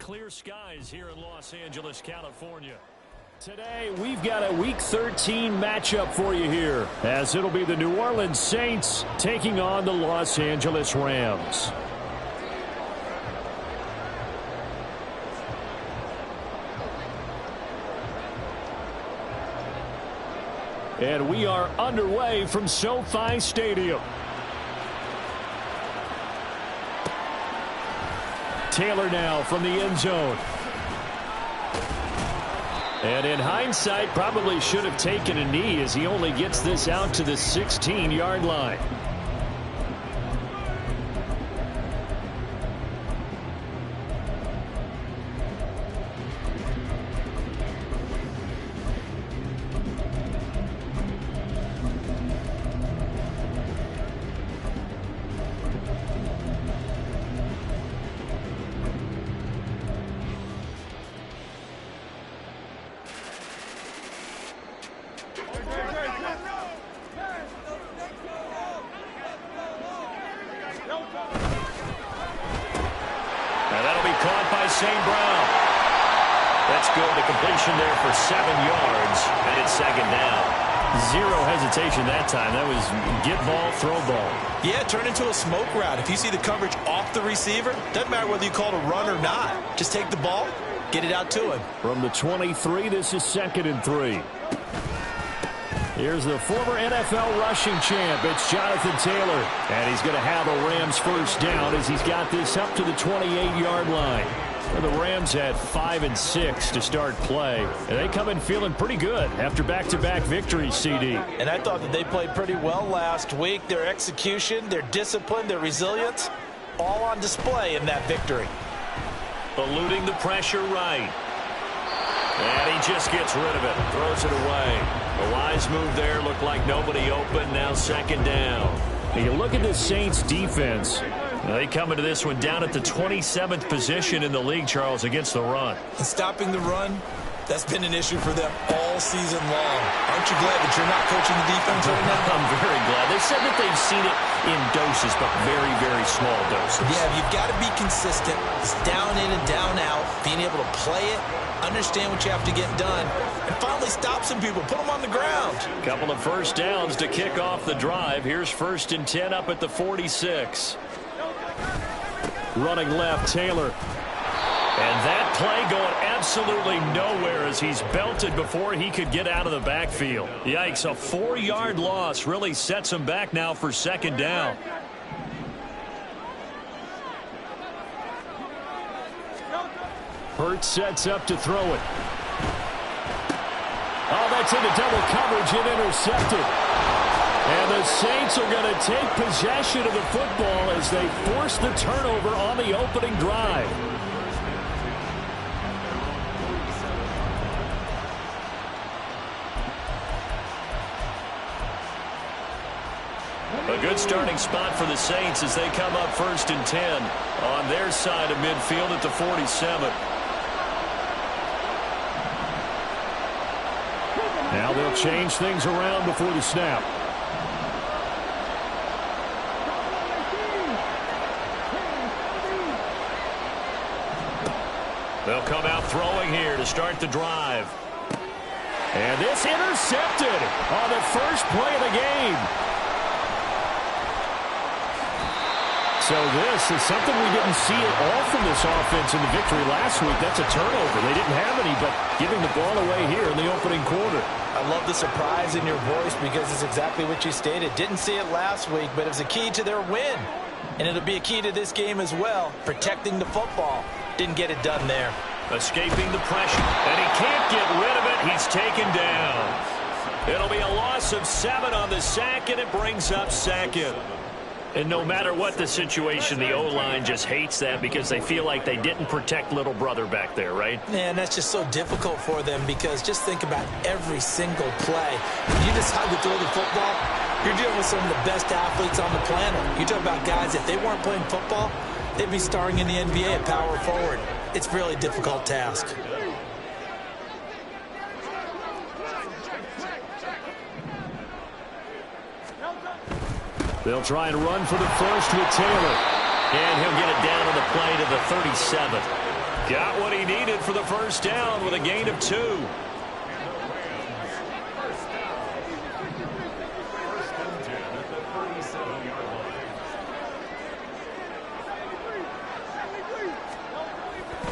clear skies here in Los Angeles, California. Today, we've got a Week 13 matchup for you here, as it'll be the New Orleans Saints taking on the Los Angeles Rams. And we are underway from SoFi Stadium. Taylor now from the end zone. And in hindsight, probably should have taken a knee as he only gets this out to the 16-yard line. St. Brown. That's good. The completion there for 7 yards, and it's second down. Zero hesitation that time. That was get ball, throw ball. Yeah, turn into a smoke route. If you see the coverage off the receiver, doesn't matter whether you call it a run or not. Just take the ball, get it out to him. From the 23, this is 2nd and 3. Here's the former NFL rushing champ. It's Jonathan Taylor. And he's going to have a Rams first down as he's got this up to the 28-yard line. The Rams had 5 and 6 to start play, and they come in feeling pretty good after back-to-back victories, CD. And I thought that they played pretty well last week. Their execution, their discipline, their resilience, all on display in that victory. Eluding the pressure right. And he just gets rid of it, throws it away. A wise move there, looked like nobody open, now second down. You look at the Saints defense. They come into this one down at the 27th position in the league, Charles, against the run. And stopping the run, that's been an issue for them all season long. Aren't you glad that you're not coaching the defense right now? I'm very glad. They said that they've seen it in doses, but very, very small doses. Yeah, you've got to be consistent. It's down in and down out. Being able to play it, understand what you have to get done, and finally stop some people, put them on the ground. Couple of first downs to kick off the drive. Here's 1st and 10 up at the 46. Running left, Taylor. And that play going absolutely nowhere as he's belted before he could get out of the backfield. Yikes, a 4-yard loss really sets him back now for second down. Hurts sets up to throw it. Oh, that's into double coverage and intercepted. And the Saints are going to take possession of the football as they force the turnover on the opening drive. A good starting spot for the Saints as they come up 1st and 10 on their side of midfield at the 47. Now they'll change things around before the snap. They'll come out throwing here to start the drive. And this intercepted on the first play of the game. So this is something we didn't see at all from this offense in the victory last week. That's a turnover. They didn't have any, but giving the ball away here in the opening quarter. I love the surprise in your voice because it's exactly what you stated. Didn't see it last week, but it was a key to their win. And it'll be a key to this game as well, protecting the football. Didn't get it done there. Escaping the pressure, and he can't get rid of it. He's taken down. It'll be a loss of 7 on the sack, and it brings up 2nd. And no matter what the situation, the O-line just hates that because they feel like they didn't protect little brother back there, right? Man, that's just so difficult for them because just think about every single play. When you decide to throw the football, you're dealing with some of the best athletes on the planet. You talk about guys, if they weren't playing football, they'd be starring in the NBA at power forward. It's a really difficult task. They'll try and run for the first with Taylor. And he'll get it down on the play to the 37. Got what he needed for the first down with a gain of 2.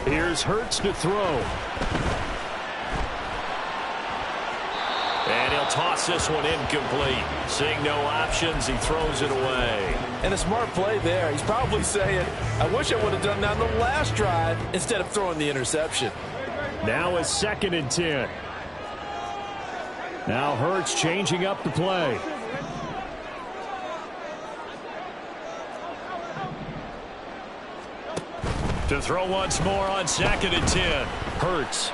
Here's Hurts to throw. And he'll toss this one incomplete. Seeing no options, he throws it away. And a smart play there. He's probably saying, I wish I would have done that on the last drive instead of throwing the interception. Now a 2nd and 10. Now Hurts changing up the play. To throw once more on 2nd and 10. Hurts.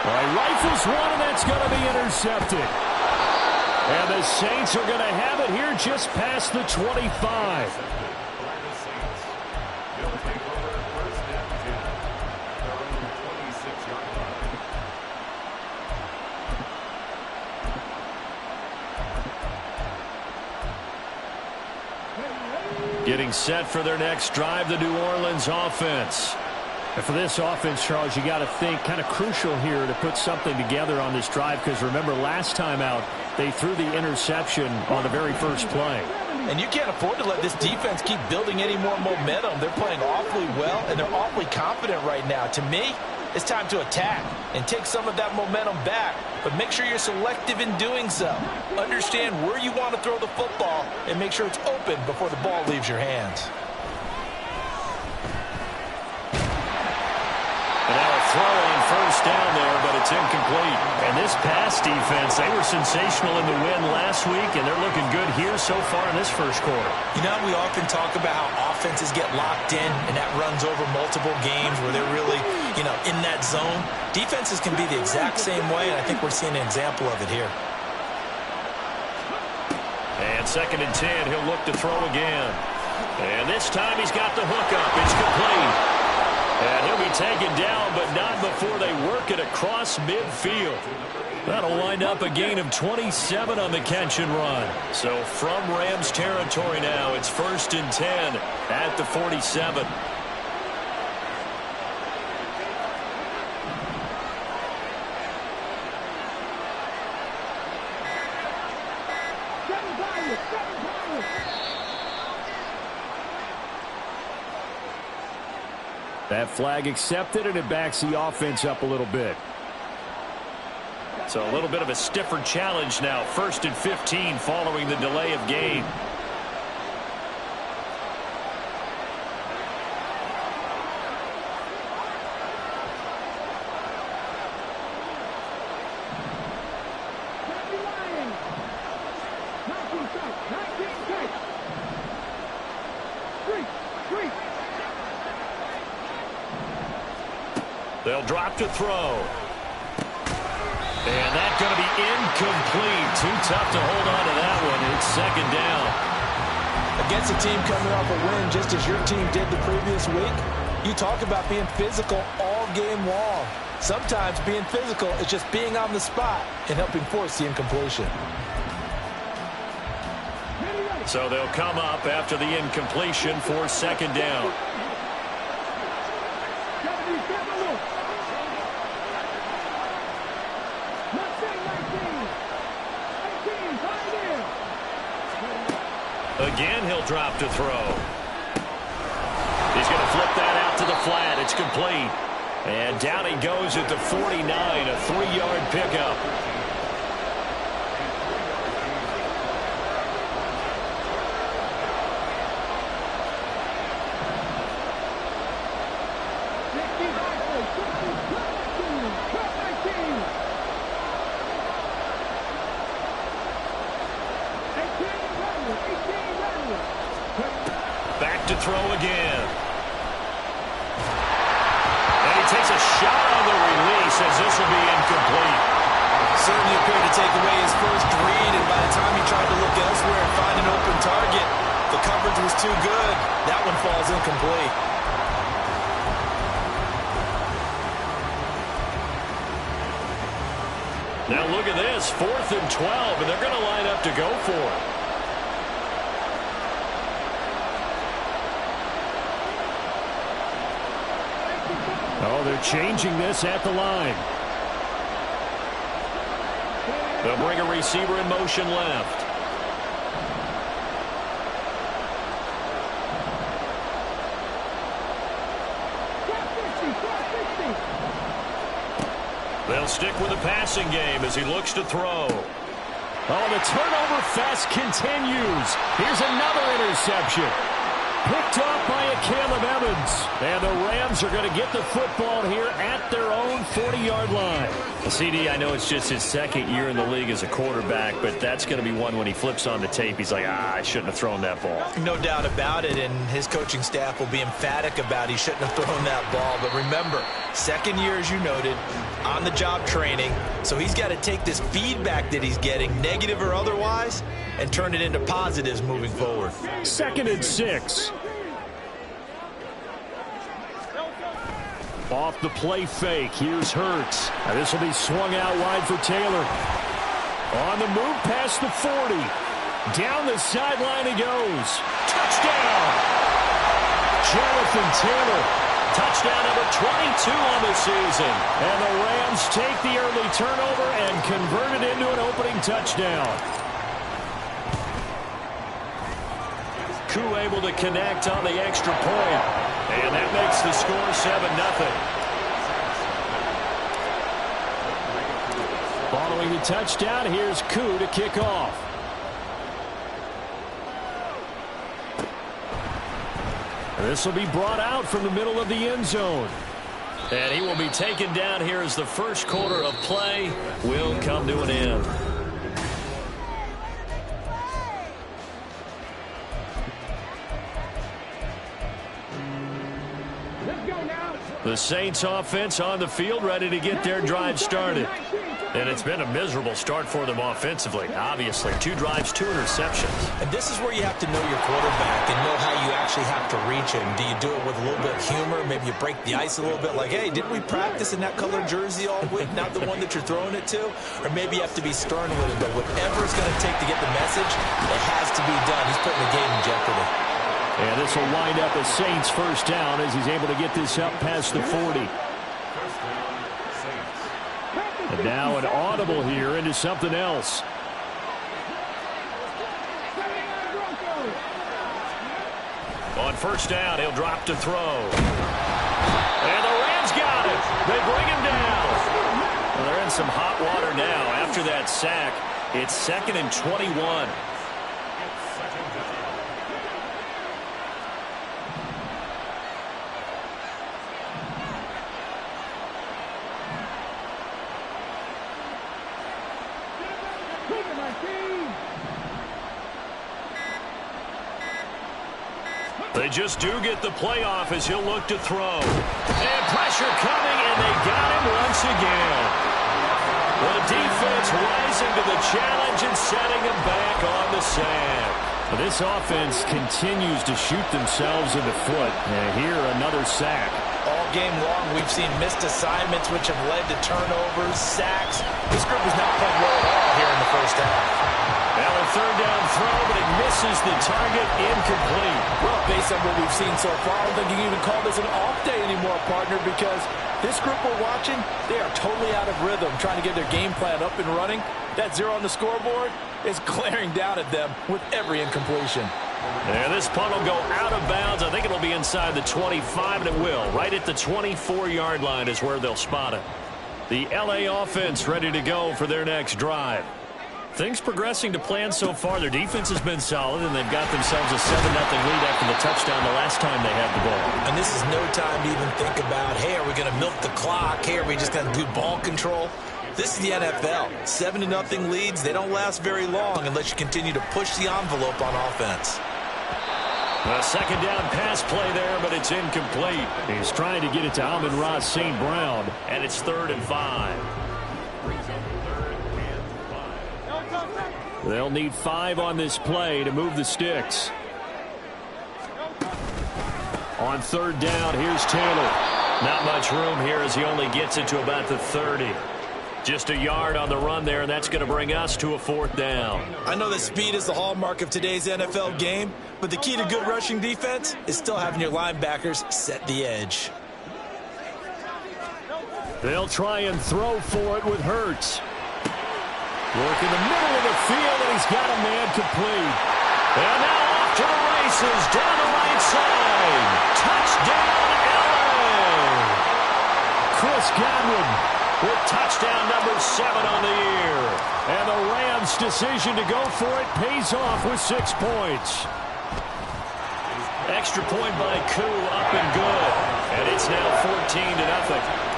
Rifles one, and that's going to be intercepted. And the Saints are going to have it here just past the 25. Getting set for their next drive, the New Orleans offense. And for this offense, Charles, you got to think kind of crucial here to put something together on this drive, because remember last time out they threw the interception on the very first play. And you can't afford to let this defense keep building any more momentum. They're playing awfully well, and they're awfully confident right now. To me, it's time to attack and take some of that momentum back, but make sure you're selective in doing so. Understand where you want to throw the football and make sure it's open before the ball leaves your hands. And now a throw on first down there, but it's incomplete. And this pass defense, they were sensational in the win last week, and they're looking good here so far in this first quarter. You know, we often talk about how offenses get locked in, and that runs over multiple games where they're really, in that zone. Defenses can be the exact same way, and I think we're seeing an example of it here. And 2nd and 10, he'll look to throw again. And this time he's got the hook up. It's complete. And he'll be taken down, but not before they work it across midfield. That'll wind up a gain of 27 on the catch and run. So from Rams territory now, it's 1st and 10 at the 47. That flag accepted, and it backs the offense up a little bit. So a little bit of a stiffer challenge now. 1st and 15 following the delay of game. They'll drop to throw. And that's going to be incomplete. Too tough to hold on to that one. It's 2nd down. Against a team coming off a win just as your team did the previous week, you talk about being physical all game long. Sometimes being physical is just being on the spot and helping force the incompletion. So they'll come up after the incompletion for 2nd down. Again, he'll drop to throw. He's going to flip that out to the flat. It's complete. And down he goes at the 49, a 3-yard pickup. Back to throw again. And he takes a shot on the release as this will be incomplete. Certainly appeared to take away his first read, and by the time he tried to look elsewhere and find an open target, the coverage was too good. That one falls incomplete. Now look at this, 4th and 12, and they're going to line up to go for it. Oh, they're changing this at the line. They'll bring a receiver in motion left. They'll stick with the passing game as he looks to throw. Oh, the turnover fest continues. Here's another interception. Picked off by a Caleb Evans. And the Rams are going to get the football here at their own 40-yard line. CD, I know it's just his second year in the league as a quarterback, but that's going to be one when he flips on the tape. He's like, I shouldn't have thrown that ball. No doubt about it, and his coaching staff will be emphatic about he shouldn't have thrown that ball. But remember, second year, as you noted, on-the-job training. So he's got to take this feedback that he's getting, negative or otherwise, and turn it into positives moving forward. 2nd and 6. Off the play fake. Here's Hurts. Now this will be swung out wide for Taylor. On the move past the 40. Down the sideline he goes. Touchdown! Jonathan Taylor. Touchdown number 22 on the season. And the Rams take the early turnover and convert it into an opening touchdown. Koo able to connect on the extra point. And that makes the score 7-0. Following the touchdown, here's Koo to kick off. This will be brought out from the middle of the end zone. And he will be taken down here as the first quarter of play will come to an end. The Saints offense on the field ready to get their drive started. And it's been a miserable start for them offensively. Obviously, 2 drives, 2 interceptions. And this is where you have to know your quarterback and know how you actually have to reach him. Do you do it with a little bit of humor? Maybe you break the ice a little bit like, hey, didn't we practice in that colored jersey all week? Not the one that you're throwing it to? Or maybe you have to be stern with it. But whatever it's going to take to get the message, it has to be done. He's putting the game in jeopardy. And this will wind up a Saints first down as he's able to get this up past the 40. And now an audible here into something else. On first down, he'll drop to throw. And the Rams got it. They bring him down. Well, they're in some hot water now after that sack. It's 2nd and 21. They just do get the playoff as he'll look to throw. And pressure coming, and they got him once again. The defense rising to the challenge and setting him back on the sack. This offense continues to shoot themselves in the foot. And here, another sack. All game long, we've seen missed assignments, which have led to turnovers, sacks. This group is not playing well at all here in the first half. Now a 3rd down throw, but it misses the target, incomplete. Well, based on what we've seen so far, I don't think you can even call this an off day anymore, partner, because this group we're watching, they are totally out of rhythm, trying to get their game plan up and running. That 0 on the scoreboard is glaring down at them with every incompletion. And this punt will go out of bounds. I think it'll be inside the 25, and it will. Right at the 24-yard line is where they'll spot it. The LA offense ready to go for their next drive. Things progressing to plan so far. Their defense has been solid, and they've got themselves a 7-0 lead after the touchdown the last time they had the ball. And this is no time to even think about, hey, are we going to milk the clock? Hey, are we just going to do ball control? This is the NFL. 7-0 leads, they don't last very long unless you continue to push the envelope on offense. A 2nd down pass play there, but it's incomplete. He's trying to get it to Amon-Ra St. Brown. And it's 3rd and 5. They'll need 5 on this play to move the sticks. On 3rd down, here's Taylor. Not much room here as he only gets it to about the 30. Just a yard on the run there, and that's going to bring us to a 4th down. I know that speed is the hallmark of today's NFL game, but the key to good rushing defense is still having your linebackers set the edge. They'll try and throw for it with Hurts. Work in the middle of the field, and he's got a man complete. And now off to the races, down the right side. Touchdown, LA! Chris Godwin with touchdown number 7 on the year. And the Rams' decision to go for it pays off with 6 points. Extra point by Koo, up and good. And it's now 14-0.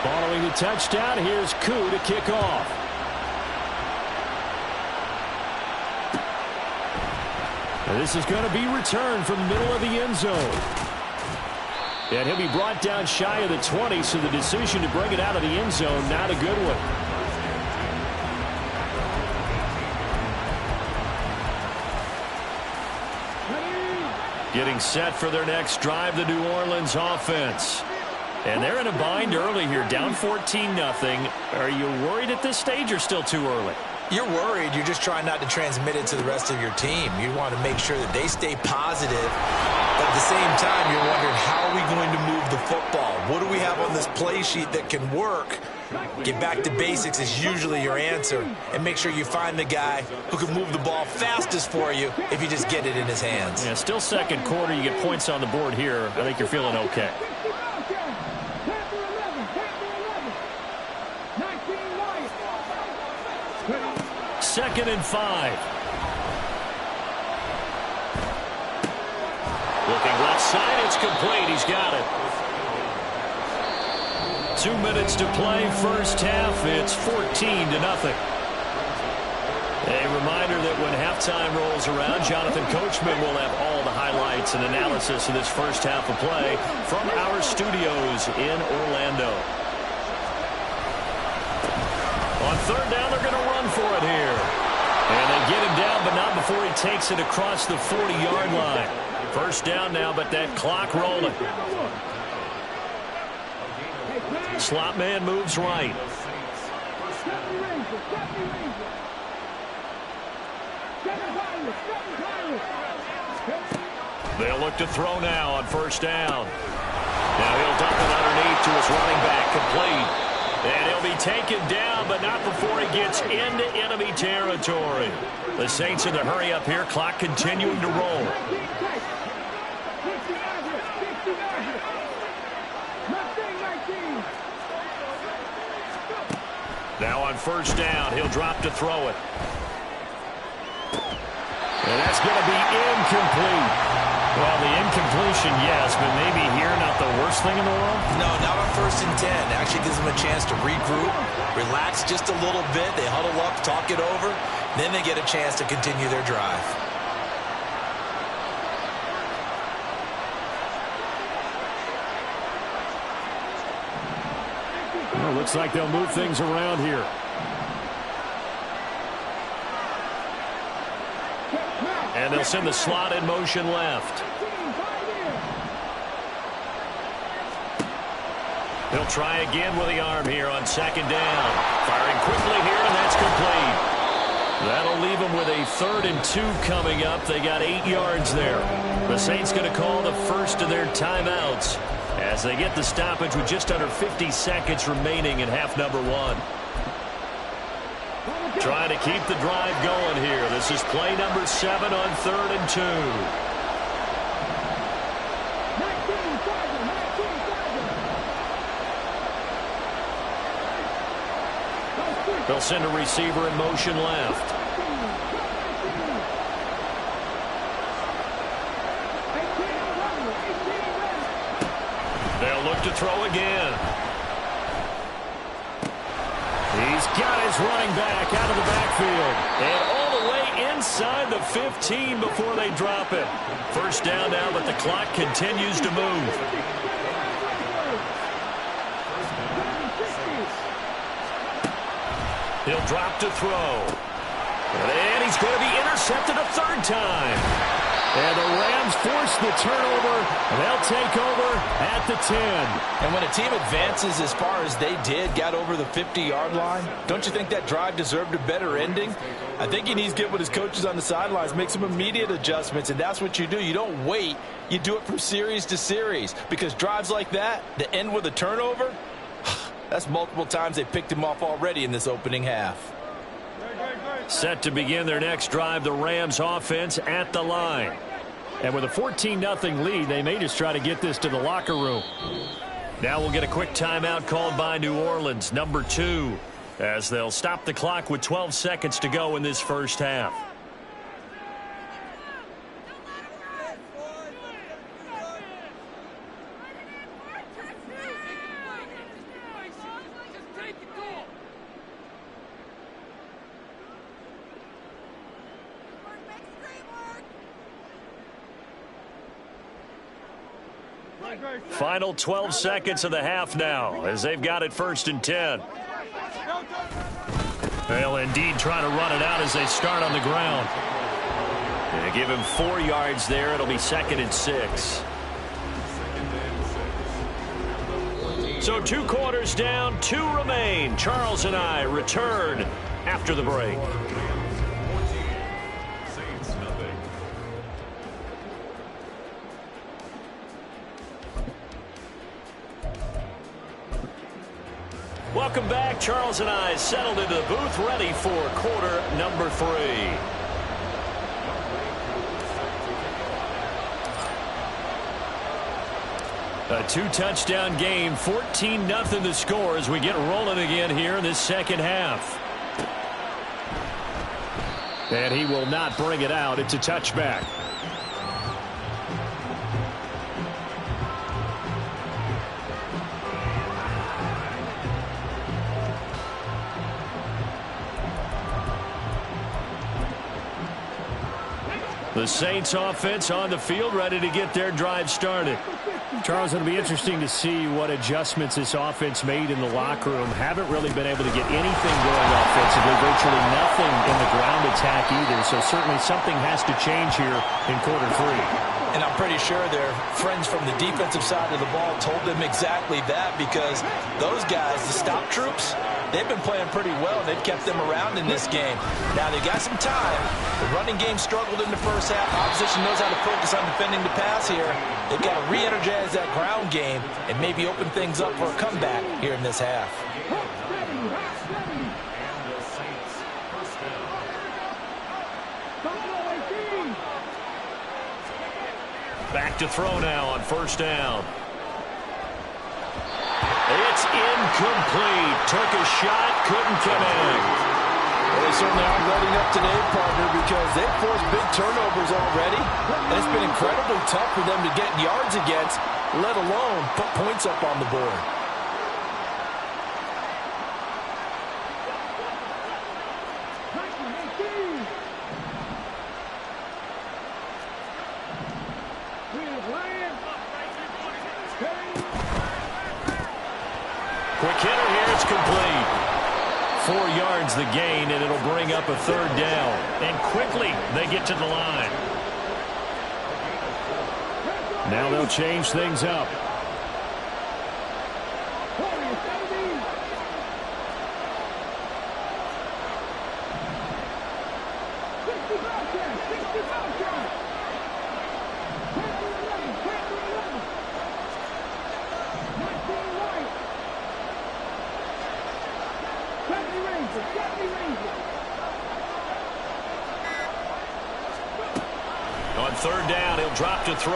Following the touchdown, here's Koo to kick off. And this is going to be returned from the middle of the end zone. And he'll be brought down shy of the 20, so the decision to bring it out of the end zone, not a good one. Getting set for their next drive, the New Orleans offense. And they're in a bind early here, down 14-0. Are you worried at this stage or still too early? You're worried. You're just trying not to transmit it to the rest of your team. You want to make sure that they stay positive. But at the same time, you're wondering, how are we going to move the football? What do we have on this play sheet that can work? Get back to basics is usually your answer. And make sure you find the guy who can move the ball fastest for you if you just get it in his hands. Yeah, still second quarter. You get points on the board here. I think you're feeling okay. Second and 5. Looking left side, it's complete. He's got it. 2 minutes to play, first half. It's 14-0. A reminder that when halftime rolls around, Jonathan Coachman will have all the highlights and analysis of this first half of play from our studios in Orlando. On third down, they're going to run for it here. And they get him down, but not before he takes it across the 40-yard line. First down now, but that clock rolling. Slot man moves right. They'll look to throw now on first down. Now he'll dump it underneath to his running back, complete. And he'll be taken down, but not before he gets into enemy territory. The Saints in the hurry up here, clock continuing to roll. Now on first down, he'll drop to throw it. And that's going to be incomplete. Well, the incompletion, yes, but maybe here not the worst thing in the world? No, not on 1st and 10. Actually gives them a chance to regroup, relax just a little bit. They huddle up, talk it over. Then they get a chance to continue their drive. Well, looks like they'll move things around here. And they'll send the slot in motion left. He'll try again with the arm here on second down. Firing quickly here, and that's complete. That'll leave them with a 3rd and 2 coming up. They got 8 yards there. The Saints going to call the first of their timeouts as they get the stoppage with just under 50 seconds remaining in half number 1. Trying to keep the drive going here. This is play number 7 on 3rd and 2. They'll send a receiver in motion left. They'll look to throw again. He's got his running back out of the backfield. And all the way inside the 15 before they drop it. First down now, but the clock continues to move. He'll drop to throw. And he's going to be intercepted a 3rd time. And the Rams force the turnover. They'll take over at the 10. And when a team advances as far as they did, got over the 50-yard line, don't you think that drive deserved a better ending? I think he needs to get with his coaches on the sidelines, make some immediate adjustments, and that's what you do. You don't wait. You do it from series to series, because drives like that end with a turnover, that's multiple times they picked him off already in this opening half. Set to begin their next drive, the Rams offense at the line. And with a 14-0 lead, they may just try to get this to the locker room. Now we'll get a quick timeout called by New Orleans, number 2, as they'll stop the clock with 12 seconds to go in this first half. Final 12 seconds of the half now as they've got it 1st and 10. They'll indeed try to run it out as they start on the ground. They give him 4 yards there. It'll be 2nd and 6. So 2 quarters down, 2 remain. Charles and I return after the break. Welcome back. Charles and I settled into the booth, ready for quarter number 3. A 2-touchdown game, 14-0 the score as we get rolling again here in this second half. And he will not bring it out. It's a touchback. The Saints offense on the field, ready to get their drive started. Charles, it'll be interesting to see what adjustments this offense made in the locker room. Haven't really been able to get anything going offensively, virtually nothing in the ground attack either. So certainly something has to change here in quarter 3. And I'm pretty sure their friends from the defensive side of the ball told them exactly that, because those guys, the stop troops, they've been playing pretty well, and they've kept them around in this game. Now, they've got some time. The running game struggled in the first half. Opposition knows how to focus on defending the pass here. They've got to re-energize that ground game and maybe open things up for a comeback here in this half. Back to throw now on 1st down. It's incomplete. Took a shot, couldn't connect. Well, they certainly aren't letting up today, partner, because they've forced big turnovers already. And it's been incredibly tough for them to get yards against, let alone put points up on the board. Quick hitter here, it's complete. 4 yards the gain, and it'll bring up a 3rd down. And quickly, they get to the line. Now they'll change things up. On 3rd down, he'll drop to throw.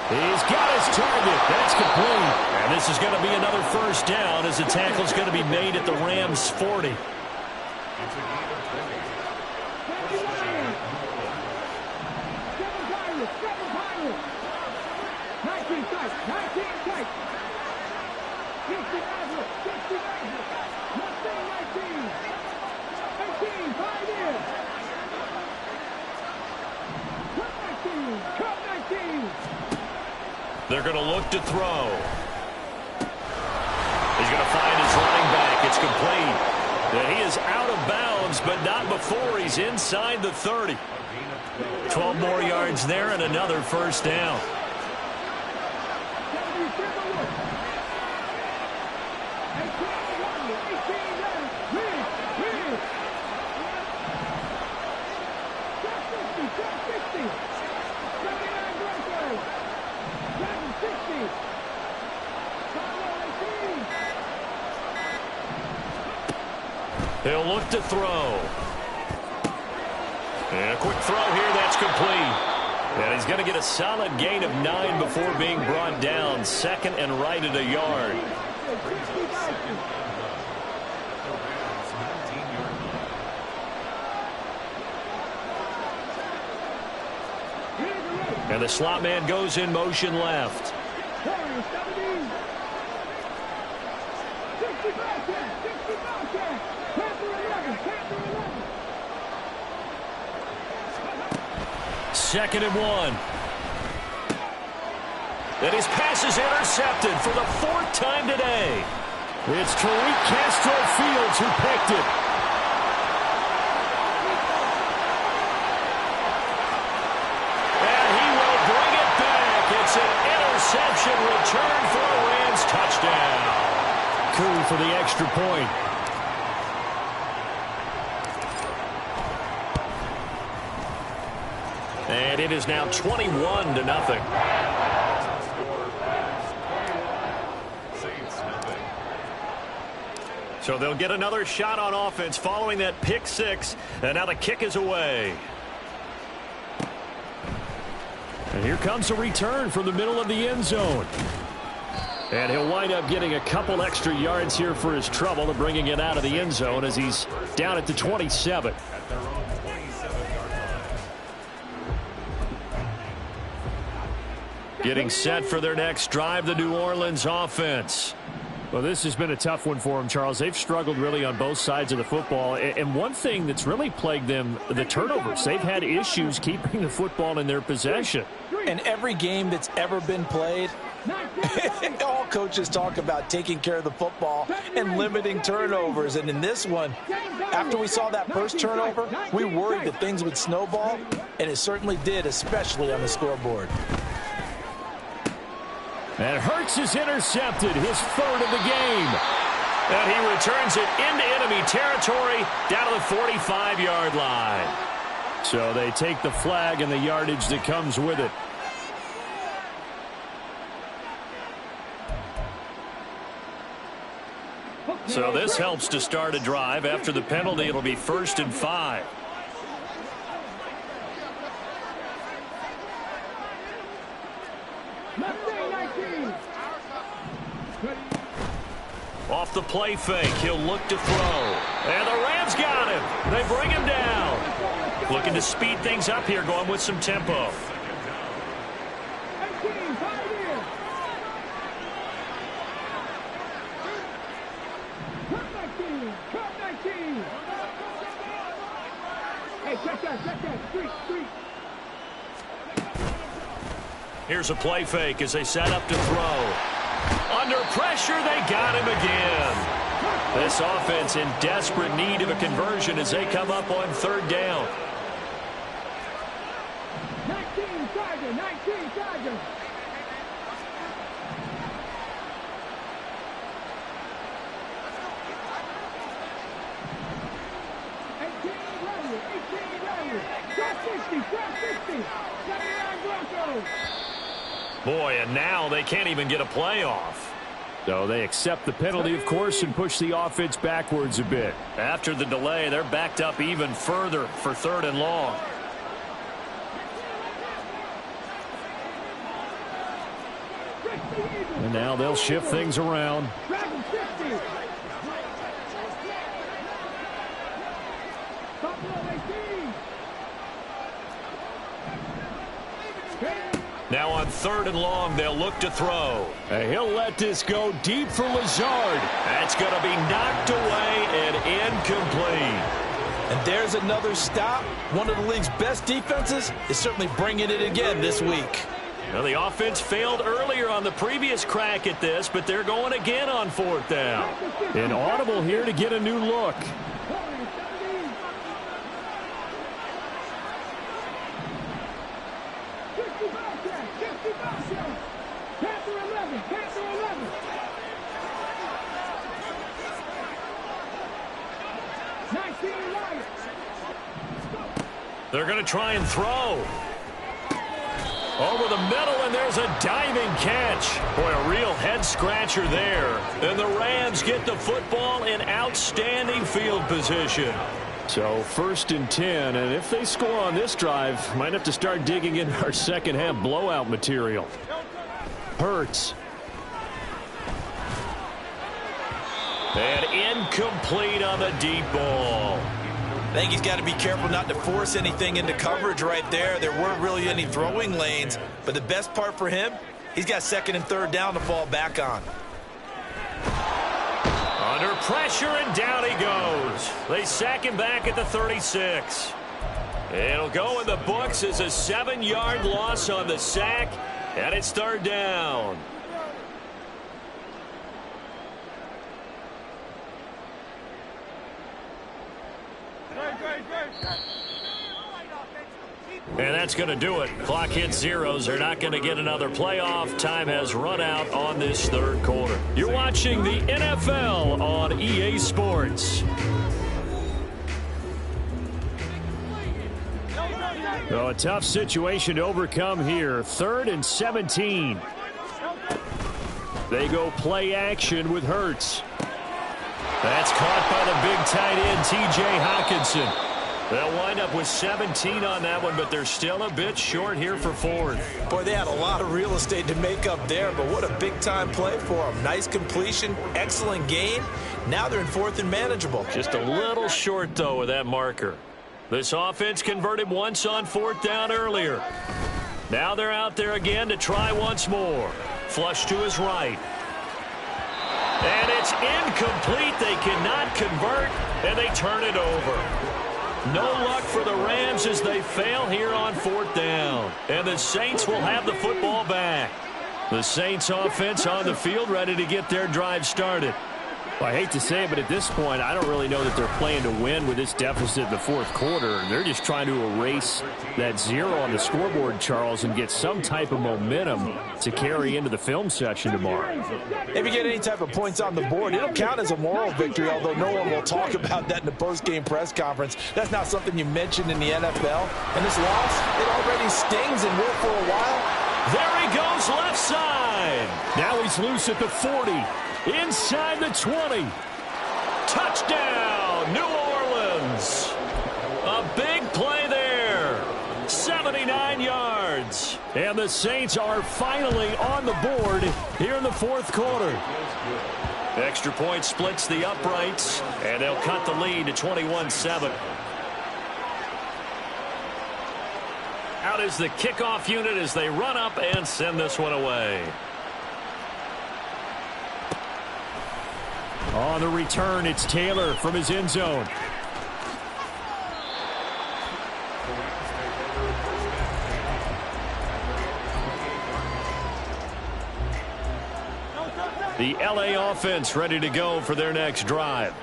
He's got his target. That's complete. And this is going to be another 1st down as the tackle's going to be made at the Rams' 40. They're going to look to throw. He's going to find his running back. It's complete. And he is out of bounds, but not before he's inside the 30. 12 more yards there and another first down. He'll look to throw. And a quick throw here, that's complete. And he's going to get a solid gain of 9 before being brought down. Second and right at a yard. And the slot man goes in motion left. Second and 1. And his pass is intercepted for the 4th time today. It's Tariq Castro-Fields who picked it. And he will bring it back. It's an interception return for a Rams touchdown. Coup for the extra point. And it is now 21-0. So they'll get another shot on offense following that pick 6. And now the kick is away. And here comes a return from the middle of the end zone. And he'll wind up getting a couple extra yards here for his trouble to bringing it out of the end zone as he's down at the 27. Getting set for their next drive, the New Orleans offense. Well, this has been a tough one for them, Charles. They've struggled really on both sides of the football. And one thing that's really plagued them, the turnovers. They've had issues keeping the football in their possession. And every game that's ever been played, all coaches talk about taking care of the football and limiting turnovers. And in this one, after we saw that first turnover, we worried that things would snowball, and it certainly did, especially on the scoreboard. And Hurts is intercepted, his 3rd of the game. And he returns it into enemy territory down to the 45-yard line. So they take the flag and the yardage that comes with it. So this helps to start a drive. After the penalty, it'll be 1st and 5. Off the play fake, he'll look to throw. And the Rams got him. They bring him down. Looking to speed things up here, going with some tempo. Here's a play fake as they set up to throw. Under pressure, they got him again. This offense in desperate need of a conversion as they come up on 3rd down. 19 Chargers. Boy, and now they can't even get a playoff. So they accept the penalty, of course, and push the offense backwards a bit. After the delay, they're backed up even further for 3rd and long. And now they'll shift things around. Now on 3rd and long, they'll look to throw. And he'll let this go deep for Lazard. That's going to be knocked away and incomplete. And there's another stop. One of the league's best defenses is certainly bringing it again this week. Now, the offense failed earlier on the previous crack at this, but they're going again on 4th down. An audible here to get a new look. Panther 11. They're going to try and throw. Over the middle, and there's a diving catch. Boy, a real head-scratcher there. And the Rams get the football in outstanding field position. So 1st and 10, and if they score on this drive, might have to start digging in our second-half blowout material. Hurts. And incomplete on the deep ball. I think he's got to be careful not to force anything into coverage right there. There weren't really any throwing lanes, but the best part for him, he's got 2nd and 3rd down to fall back on. Under pressure, and down he goes. They sack him back at the 36. It'll go in the books as a 7-yard loss on the sack, and it's 3rd down. And that's going to do it. Clock hits zeros. They're not going to get another playoff. Time has run out on this 3rd quarter. You're watching the NFL on EA Sports. So a tough situation to overcome here. 3rd and 17. They go play action with Hurts. That's caught by the big tight end, T.J. Hockenson. They'll wind up with 17 on that one, but they're still a bit short here for 4th. Boy, they had a lot of real estate to make up there, but what a big-time play for them. Nice completion, excellent gain. Now they're in 4th and manageable. Just a little short, though, with that marker. This offense converted once on 4th down earlier. Now they're out there again to try once more. Flush to his right. And it's incomplete. They cannot convert, and they turn it over. No luck for the Rams as they fail here on 4th down. And the Saints will have the football back. The Saints offense on the field ready to get their drive started. Well, I hate to say it, but at this point, I don't really know that they're playing to win with this deficit in the 4th quarter. They're just trying to erase that 0 on the scoreboard, Charles, and get some type of momentum to carry into the film session tomorrow. If you get any type of points on the board, it'll count as a moral victory, although no one will talk about that in the post-game press conference. That's not something you mentioned in the NFL. And this loss, it already stings and will for a while. There he goes left side. Now he's loose at the 40. Inside the 20. Touchdown, New Orleans. A big play there. 79 yards. And the Saints are finally on the board here in the 4th quarter. Extra point splits the uprights, and they'll cut the lead to 21-7. Out is the kickoff unit as they run up and send this one away. On the return, it's Taylor from his end zone. The LA offense ready to go for their next drive.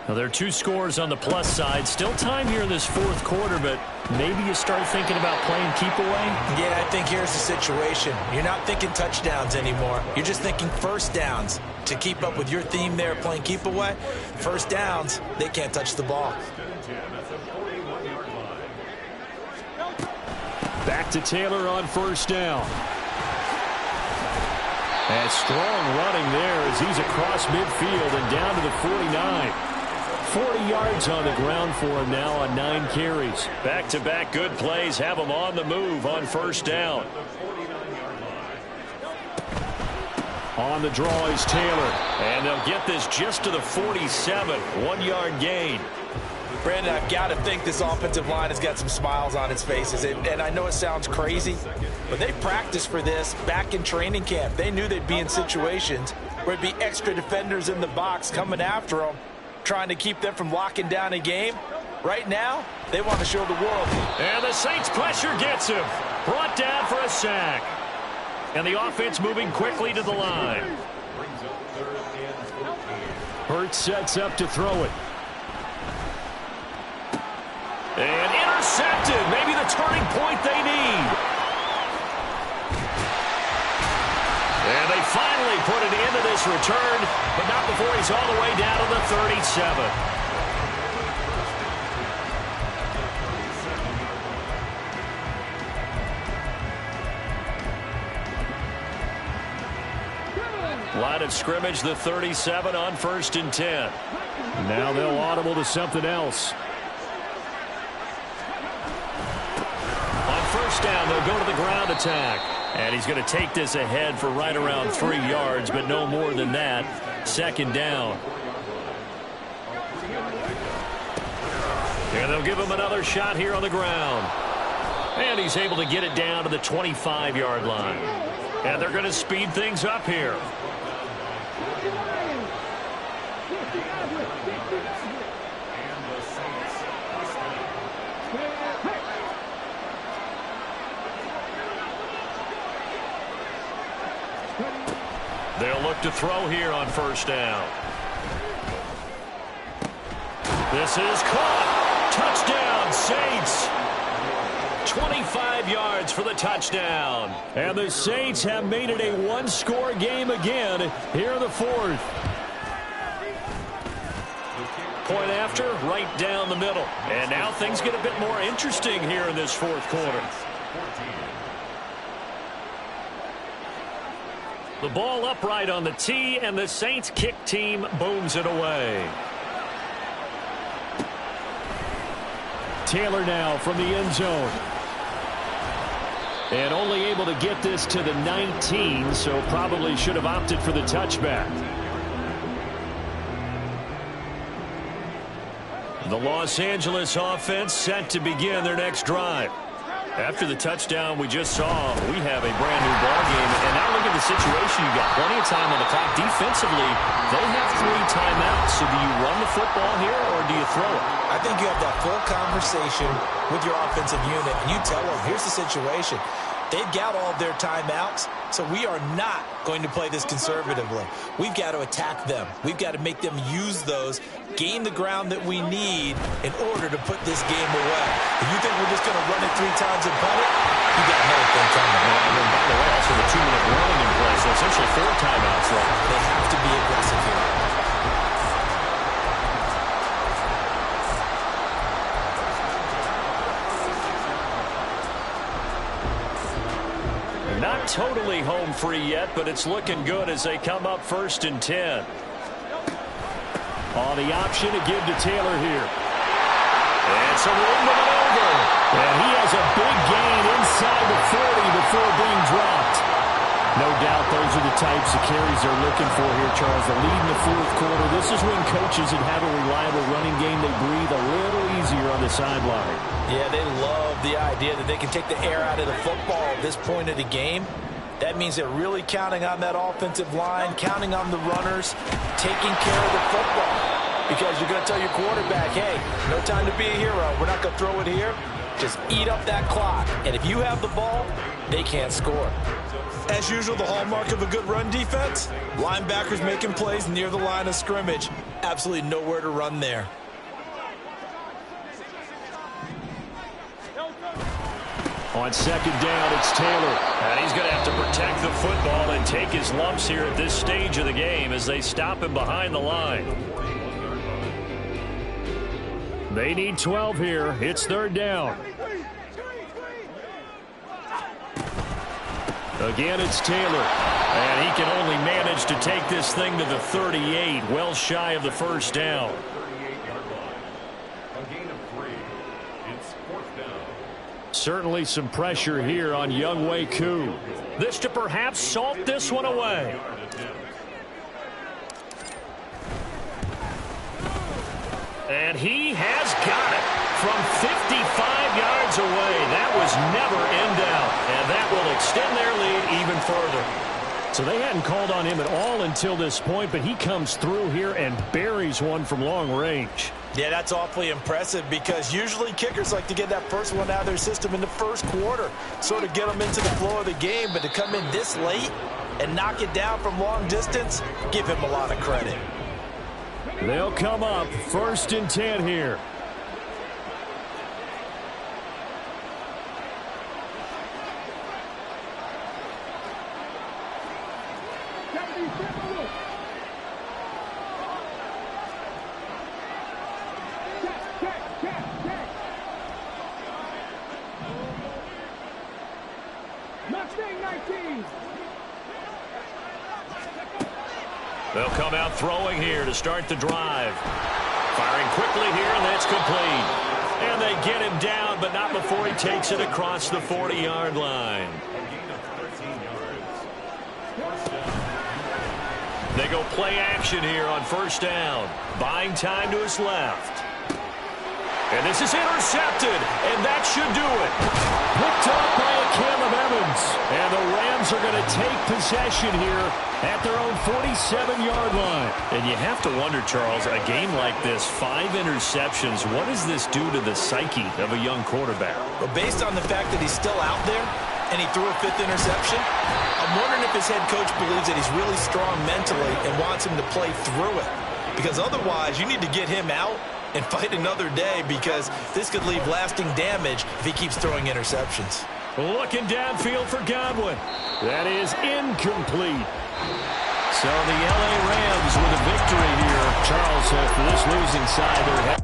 Now, there are 2 scores on the plus side. Still time here in this 4th quarter, but maybe you start thinking about playing keep away? Yeah, I think here's the situation. You're not thinking touchdowns anymore. You're just thinking 1st downs. To keep up with your theme there, playing keep away, 1st downs, they can't touch the ball. Back to Taylor on 1st down. And strong running there as he's across midfield and down to the 49. 40 yards on the ground for him now on 9 carries. Back-to-back good plays have him on the move on 1st down. On the draw is Taylor. And they'll get this just to the 47. 1-yard gain. Brandon, I've got to think this offensive line has got some smiles on its faces. And I know it sounds crazy, but they practiced for this back in training camp. They knew they'd be in situations where it'd be extra defenders in the box coming after them, trying to keep them from locking down a game. Right now, they want to show the world. And the Saints pressure gets him. Brought down for a sack. And the offense moving quickly to the line. Hurts sets up to throw it. And intercepted. Maybe the turning point they need. And they finally put an end to this return, but not before he's all the way down to the 37. Line of scrimmage, the 37 on 1st and 10. Now they'll audible to something else. On 1st down, they'll go to the ground attack. And he's going to take this ahead for right around 3 yards, but no more than that. 2nd down. And they'll give him another shot here on the ground. And he's able to get it down to the 25-yard line. And they're going to speed things up here. They'll look to throw here on 1st down. This is caught. Touchdown, Saints. 25 yards for the touchdown. And the Saints have made it a one-score game again here in the 4th. Point after, right down the middle. And now things get a bit more interesting here in this 4th quarter. The ball upright on the tee, and the Saints kick team booms it away. Taylor now from the end zone. And only able to get this to the 19, so probably should have opted for the touchback. The Los Angeles offense set to begin their next drive. After the touchdown we just saw, we have a brand new ball game. And now look at the situation. You got plenty of time on the clock. Defensively, they have 3 timeouts. So do you run the football here or do you throw it? I think you have that full conversation with your offensive unit, and you tell them, here's the situation. They've got all of their timeouts, so we are not going to play this conservatively. We've got to attack them. We've got to make them use those, gain the ground that we need in order to put this game away. If you think we're just going to run it 3 times and punt it, you got another thing coming. And then, by the way, also the 2-minute warning in play, so essentially 4 timeouts left. They have to be aggressive here. Not totally home free yet, but it's looking good as they come up 1st and 10. On the option to give to Taylor here. And some room to maneuver. And he has a big gain inside the 40 before being dropped. No doubt those are the types of carries they're looking for here, Charles. The lead in the 4th quarter. This is when coaches that have a reliable running game, they breathe a little easier on the sideline. Yeah, they love the idea that they can take the air out of the football at this point of the game. That means they're really counting on that offensive line, counting on the runners, taking care of the football. Because you're going to tell your quarterback, hey, no time to be a hero. We're not going to throw it here. Just eat up that clock. And if you have the ball, they can't score. As usual, the hallmark of a good run defense, linebackers making plays near the line of scrimmage. Absolutely nowhere to run there. On 2nd down, it's Taylor. And he's going to have to protect the football and take his lumps here at this stage of the game as they stop him behind the line. They need 12 here. It's 3rd down. Again, it's Taylor. And he can only manage to take this thing to the 38, well shy of the 1st down. Certainly some pressure here on Younghoe Koo. This to perhaps salt this one away. And he has got it from 55 yards away. That was never in doubt. And that will extend their lead even further. So they hadn't called on him at all until this point, but he comes through here and buries one from long range. Yeah, that's awfully impressive because usually kickers like to get that first one out of their system in the 1st quarter, sort of get them into the flow of the game, but to come in this late and knock it down from long distance, give him a lot of credit. They'll come up 1st and 10 here. Mustang 19. They'll come out throwing here to start the drive. Firing quickly here, and that's complete. And they get him down, but not before he takes it across the 40-yard line. They go play action here on first down. Buying time to his left. And this is intercepted, and that should do it. Picked up by a Caleb Evans. And the Rams are going to take possession here at their own 47-yard line. And you have to wonder, Charles, a game like this, 5 interceptions, what does this do to the psyche of a young quarterback? But based on the fact that he's still out there and he threw a 5th interception, I'm wondering if his head coach believes that he's really strong mentally and wants him to play through it. Because otherwise, you need to get him out and fight another day, because this could leave lasting damage if he keeps throwing interceptions. Looking downfield for Godwin. That is incomplete. So the L.A. Rams with a victory here. Charles, for this losing side, they're